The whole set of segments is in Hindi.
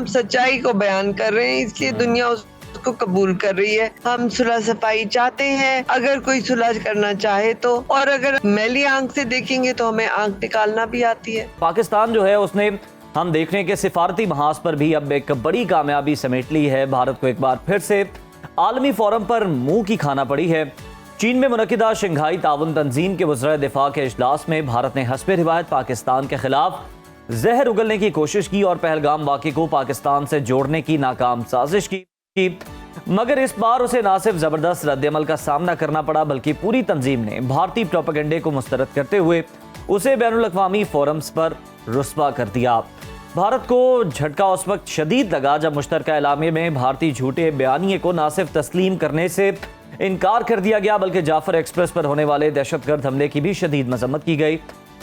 हम सच्चाई को बयान कर रहे हैं, इसलिए दुनिया उसको कबूल कर रही है। हम सुलह सफाई चाहते हैं, अगर कोई सुलह करना चाहे तो, और अगर मैली आंख से देखेंगे तो हमें आंख निकालना भी आती है। पाकिस्तान जो है उसने, हम देख रहे हैं कि सिफारती महाज पर भी अब एक बड़ी कामयाबी समेट ली है। भारत को एक बार फिर से आलमी फोरम पर मुंह की खाना पड़ी है। चीन में मुनक्किदा शंघाई ताउन तंजीम के वज़ीर दिफा के इजलास में भारत ने हस्बे रिवायत पाकिस्तान के खिलाफ जहर उगलने की कोशिश की और पहलगाम वाक़े को पाकिस्तान से जोड़ने की नाकाम साजिश की, मगर इस बार उसे न सिर्फ जबरदस्त रद्दअमल का सामना करना पड़ा बल्कि पूरी तंजीम ने भारतीय प्रोपेगेंडे को मुस्तरद करते हुए उसे बैनुल अक़वामी फोरम्स पर रुस्वा कर दिया। भारत को झटका उस वक्त शदीद लगा जब मुश्तरका एलामिये में भारतीय झूठे बयानिए को न सिर्फ तस्लीम करने से इनकार कर दिया गया बल्कि जाफर एक्सप्रेस पर होने वाले दहशतगर्द हमले की भी शदीद मजम्मत की गई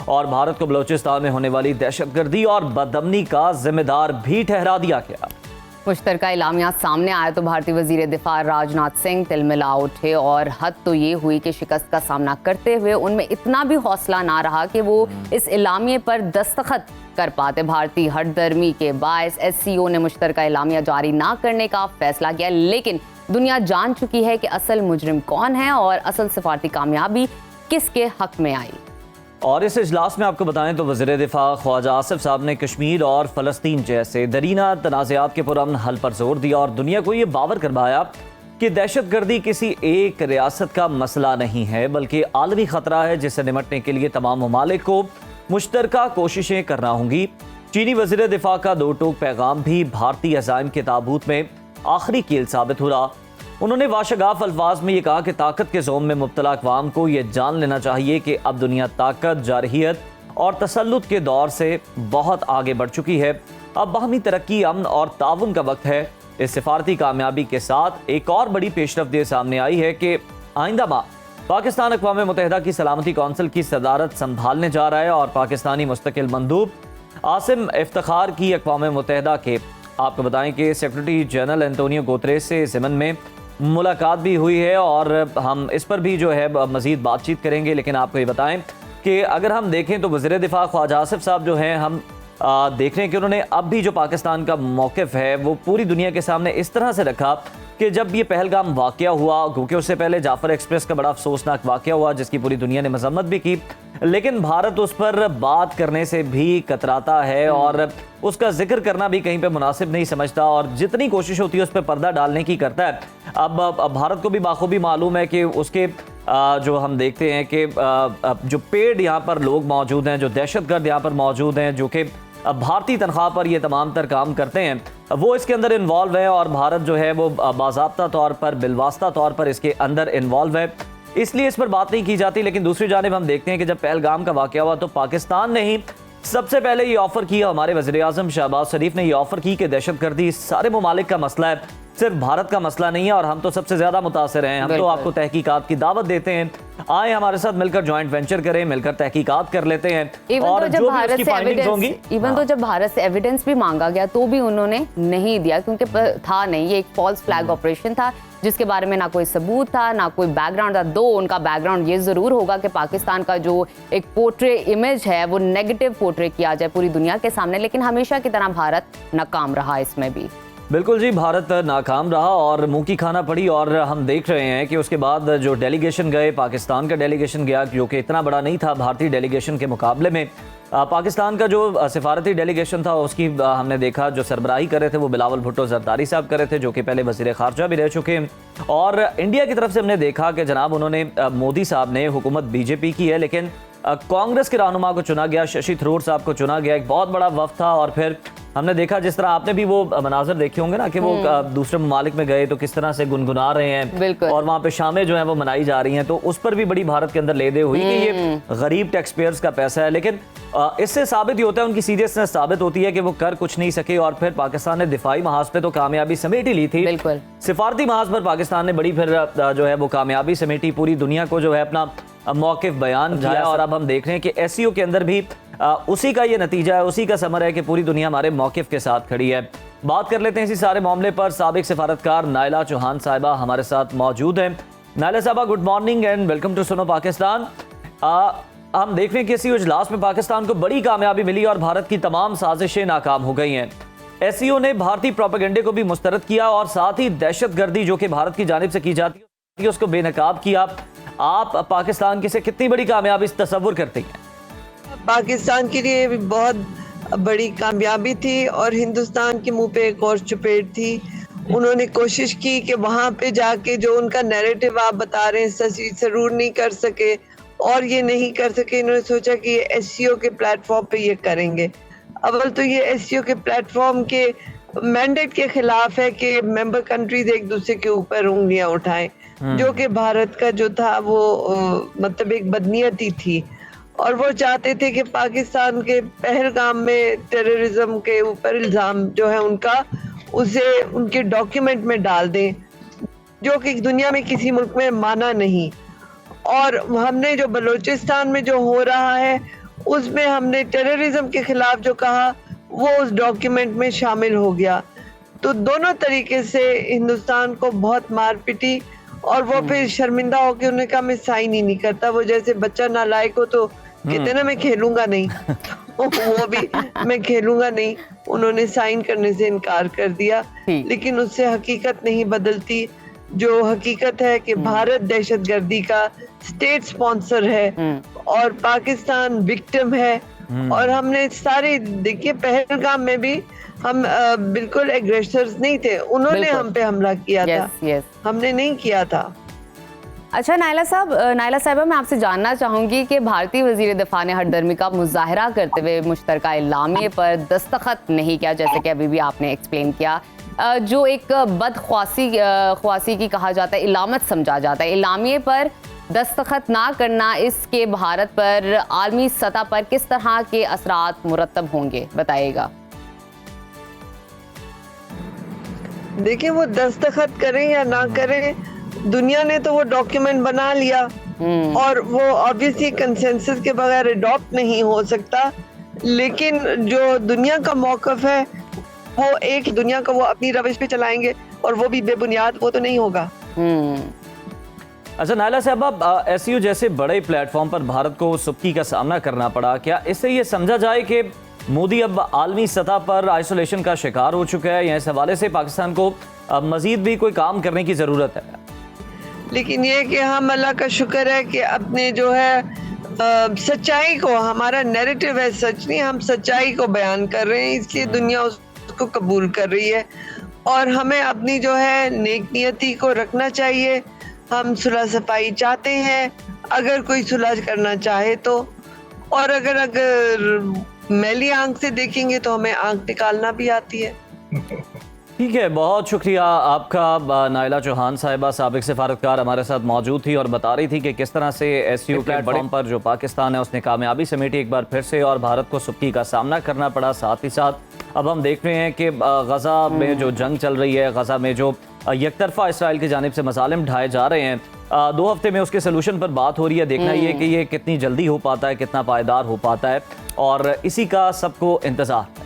और भारत को बलोचिस्तान में होने वाली दहशतगर्दी और बदअमनी का जिम्मेदार भी ठहरा दिया गया। मुश्तरका एलामिया सामने आया तो भारतीय वजीर दिफा राजनाथ सिंह तिलमिला उठे और हद तो ये हुई कि शिकस्त का सामना करते हुए उनमें इतना भी हौसला ना रहा कि वो इस एलामिये पर दस्तखत कर पाते। भारतीय हठधर्मी के बायस SCO ने मुश्तरका एलामिया जारी ना करने का फैसला किया, लेकिन दुनिया जान चुकी है कि असल मुजरिम कौन है और असल सिफारती कामयाबी किसके हक में आई। और इस इजलास में आपको बताएं तो वज़ीर दिफा ख्वाजा आसिफ साहब ने कश्मीर और फ़लस्तीन जैसे दरीना तनाज़ात के पुरअमन हल पर जोर दिया और दुनिया को ये बावर करवाया कि दहशतगर्दी किसी एक रियासत का मसला नहीं है बल्कि आलमी ख़तरा है जिससे निमटने के लिए तमाम ममालिक को मुश्तरका कोशिशें करना होंगी। चीनी वज़ीर दिफा का दो टोक पैगाम भी भारतीय अज़ाइम के ताबूत में आखिरी कील साबित हुआ। उन्होंने वाशगाफ अल्फाज में ये कहा कि ताकत के ज़ोम में मुब्तला अक़वाम को ये जान लेना चाहिए कि अब दुनिया ताकत, जारहियत और तसल्लुत के दौर से बहुत आगे बढ़ चुकी है। अब बाहमी तरक्की, अमन और ताउन का वक्त है। इस सिफारती कामयाबी के साथ एक और बड़ी पेशरफ्त ये सामने आई है कि आइंदा माह पाकिस्तान अक़वाम मुत्तहिदा की सलामती कौंसिल की सदारत संभालने जा रहा है और पाकिस्तानी मुस्तकिल मंदूब आसिम इफ्तिखार की अक़वाम मुत्तहिदा के, आपको बताएं कि सेक्रेटरी जनरल एंटोनियो गुतरेस से ज़मन में मुलाकात भी हुई है और हम इस पर भी जो है मज़ीद बातचीत करेंगे। लेकिन आपको ये बताएं कि अगर हम देखें तो वज़ीर दिफा ख्वाजा आसिफ साहब जो हैं, हम देख रहे हैं कि उन्होंने अब भी जो पाकिस्तान का मौक़िफ़ है वो पूरी दुनिया के सामने इस तरह से रखा कि जब ये पहलगाम वाक़या हुआ, क्योंकि उससे पहले जाफर एक्सप्रेस का बड़ा अफसोसनाक वाक़या हुआ जिसकी पूरी दुनिया ने मजम्मत भी की, लेकिन भारत उस पर बात करने से भी कतराता है और उसका जिक्र करना भी कहीं पे मुनासिब नहीं समझता और जितनी कोशिश होती है उस पर पर्दा डालने की करता है। अब भारत को भी बाखूबी मालूम है कि उसके जो हम देखते हैं कि जो पेड यहाँ पर लोग मौजूद हैं, जो दहशतगर्द यहाँ पर मौजूद हैं, जो कि भारतीय तनख्वाह पर ये तमाम तर काम करते हैं, वो इसके अंदर इन्वॉल्व है और भारत जो है वो बाज़ाब्ता तौर पर, बिलवास्ता तौर पर इसके अंदर इन्वॉल्व है, इसलिए इस पर बात नहीं की जाती। लेकिन दूसरी जानिब हम देखते हैं कि जब पहलगाम का वाक़या हुआ तो पाकिस्तान ने ही सबसे पहले ये ऑफ़र किया, हमारे वज़ीर आज़म शहबाज शरीफ ने ये ऑफ़र की कि दहशतगर्दी सारे ममालिक का मसला है, सिर्फ भारत का मसला नहीं है और हम तो सबसे ज़्यादा मुतासिर हैं। हम तो आपको तहकीकात की दावत देते हैं, आए हमारे साथ मिलकर जॉइंट वेंचर करें, मिलकर तहकीकात कर लेते हैं। और जो भी उसकी फाइंडिंग्स होंगी, इवन तो जब भारत से एविडेंस भी मांगा गया तो भी उन्होंने नहीं दिया क्योंकि था नहीं, ये एक फॉल्स फ्लैग ऑपरेशन था जिसके बारे में ना कोई सबूत था ना कोई बैकग्राउंड था। दो उनका बैकग्राउंड ये जरूर होगा कि पाकिस्तान का जो एक पोर्ट्रे इमेज है वो नेगेटिव पोर्ट्रे किया जाए पूरी दुनिया के सामने, लेकिन हमेशा की तरह भारत नाकाम रहा इसमें भी। बिल्कुल जी, भारत नाकाम रहा और मुंह की खाना पड़ी और हम देख रहे हैं कि उसके बाद जो डेलीगेशन गए, पाकिस्तान का डेलीगेशन गया जो कि इतना बड़ा नहीं था भारतीय डेलीगेशन के मुकाबले में। पाकिस्तान का जो सिफारती डेलीगेशन था उसकी हमने देखा जो सरबराही कर रहे थे वो बिलावल भुट्टो जरदारी साहब कर रहे थे जो कि पहले वज़ीर ख़ारजा भी रह चुके हैं। और इंडिया की तरफ से हमने देखा कि जनाब उन्होंने मोदी साहब ने हुकूमत बीजेपी की है लेकिन कांग्रेस के रहनुमा को चुना गया, शशि थरूर साहब को चुना गया, एक बहुत बड़ा वफ्द था। और फिर हमने देखा जिस तरह आपने भी वो मनाजर देखे होंगे ना कि वो दूसरे ममालिक में गए तो किस तरह से गुनगुना रहे हैं और वहाँ पे शामें जो है वो मनाई जा रही हैं, तो उस पर भी बड़ी भारत के अंदर ले दे हुई कि ये गरीब टैक्स पेयर्स का पैसा है। लेकिन इससे साबित ही होता है, उनकी सीरियसनेस साबित होती है कि वो कर कुछ नहीं सके और फिर पाकिस्तान ने दिफाई महाज पे तो कामयाबी समेट ही ली थी, सिफारती महाज पर पाकिस्तान ने बड़ी फिर जो है वो कामयाबी समेटी, पूरी दुनिया को जो है अपना मौक़िफ़ बयान किया। और अब हम देख रहे हैं कि SCO के अंदर भी उसी का ये नतीजा है, उसी का समर है कि पूरी दुनिया हमारे मौक़िफ़ के साथ खड़ी है। बात कर लेते हैं इसी सारे मामले पर। साबिक सिफारतकार नाइला चौहान साहिबा हमारे साथ मौजूद हैं। Naila Sahiba, good morning and welcome to Suno Pakistan. हम देख रहे हैं कि इसी इजलास में पाकिस्तान को बड़ी कामयाबी मिली और भारत की तमाम साजिशें नाकाम हो गई हैं। एससीओ ने भारतीय प्रोपेगेंडे को भी मुस्तरद किया और साथ ही दहशतगर्दी जो कि भारत की जानिब से की जाती है उसको बेनकाब किया। आप पाकिस्तान की से कितनी बड़ी कामयाबी तस्वुर करते हैं? पाकिस्तान के लिए भी बहुत बड़ी कामयाबी थी और हिंदुस्तान के मुंह पे एक और चपेट थी। उन्होंने कोशिश की कि वहां पे जाके जो उनका नैरेटिव आप बता रहे हैं जरूर नहीं कर सके और ये नहीं कर सके। इन्होंने सोचा कि ये एससीओ के प्लेटफॉर्म पे ये करेंगे। अव्वल तो ये एससीओ के प्लेटफॉर्म के मैंडेट के खिलाफ है कि मेंबर कंट्रीज एक दूसरे के ऊपर उंगलियां उठाएं, जो कि भारत का जो था वो मतलब एक बदनीयती थी और वो चाहते थे कि पाकिस्तान के पहलगाम में टेररिज्म के ऊपर इल्जाम जो है उनका उसे उनके डॉक्यूमेंट में डाल दें, जो कि दुनिया में किसी मुल्क में माना नहीं। और हमने जो बलूचिस्तान में जो हो रहा है उसमें हमने टेररिज्म के खिलाफ जो कहा वो उस डॉक्यूमेंट में शामिल हो गया। तो दोनों तरीके से हिंदुस्तान को बहुत मार पिटी और वो फिर शर्मिंदा होकर उन्होंने कहा मैं साइन ही नहीं करता। वो जैसे बच्चा नालायक हो तो कहते ना मैं खेलूंगा नहीं वो भी मैं खेलूंगा नहीं, उन्होंने साइन करने से इनकार कर दिया। लेकिन उससे हकीकत नहीं बदलती। जो हकीकत है कि भारत दहशतगर्दी का स्टेट स्पॉन्सर है और पाकिस्तान विक्टिम है। और हमने सारे देखिए पहलगाम में भी हम बिल्कुल एग्रेसर्स नहीं थे, उन्होंने हम पे हमला किया था, हमने नहीं किया था। अच्छा नायला साहबा, मैं आपसे जानना चाहूंगी कि भारतीय वजीर दिफा ने हटदर्मी का मुजाहरा करते हुए मुश्तरका इल्लामिये पर दस्तखत नहीं किया, जैसे कि अभी भी आपने एक्सप्लेन किया, जो एक बदख्वासी की कहा जाता है, इलामत समझा जाता है। इल्लामिये पर दस्तखत ना करना, इसके भारत पर आलमी सतह पर किस तरह के असरात मुरतब होंगे, बताइएगा। देखिए वो दस्तखत करें या ना करें, दुनिया ने तो वो डॉक्यूमेंट बना लिया और वो ऑब्वियसली कंसेंसस के बगैर अडॉप्ट नहीं हो सकता। लेकिन जो दुनिया का मौकफ है वो एक दुनिया का वो अपनी रविश पे चलाएंगे और वो भी बेबुनियाद, वो तो नहीं होगा। अच्छा नायला साहब, एससीओ जैसे बड़े प्लेटफॉर्म पर भारत को सुबकी का सामना करना पड़ा, क्या इससे ये समझा जाए कि मोदी अब आलमी सतह पर आइसोलेशन का शिकार हो चुका है, या इस हवाले से पाकिस्तान को मजीद भी कोई काम करने की जरूरत है? लेकिन ये कि हम अल्लाह का शुक्र है कि अपने जो है सच्चाई को, हमारा नैरेटिव है सच नहीं, हम सच्चाई को बयान कर रहे हैं, इसलिए दुनिया उसको कबूल कर रही है। और हमें अपनी जो है नेक नियति को रखना चाहिए। हम सुलह सफाई चाहते हैं, अगर कोई सुलह करना चाहे तो, और अगर मैली आंख से देखेंगे तो हमें आंख निकालना भी आती है। ठीक है, बहुत शुक्रिया आपका। नायला चौहान साहिबा साबिक सिफारतकार हमारे साथ मौजूद थी और बता रही थी कि किस तरह से एससीओ प्लेटफॉर्म पर जो पाकिस्तान है उसने कामयाबी समेटी एक बार फिर से और भारत को सुबकी का सामना करना पड़ा। साथ ही साथ अब हम देख रहे हैं कि गजा में जो जंग चल रही है, गजा में जो यकतरफा इसराइल की जानिब से मसालिम ढाए जा रहे हैं, 2 हफ्ते में उसके सोल्यूशन पर बात हो रही है। देखना ये कि ये कितनी जल्दी हो पाता है, कितना पायदार हो पाता है, और इसी का सबको इंतजार है।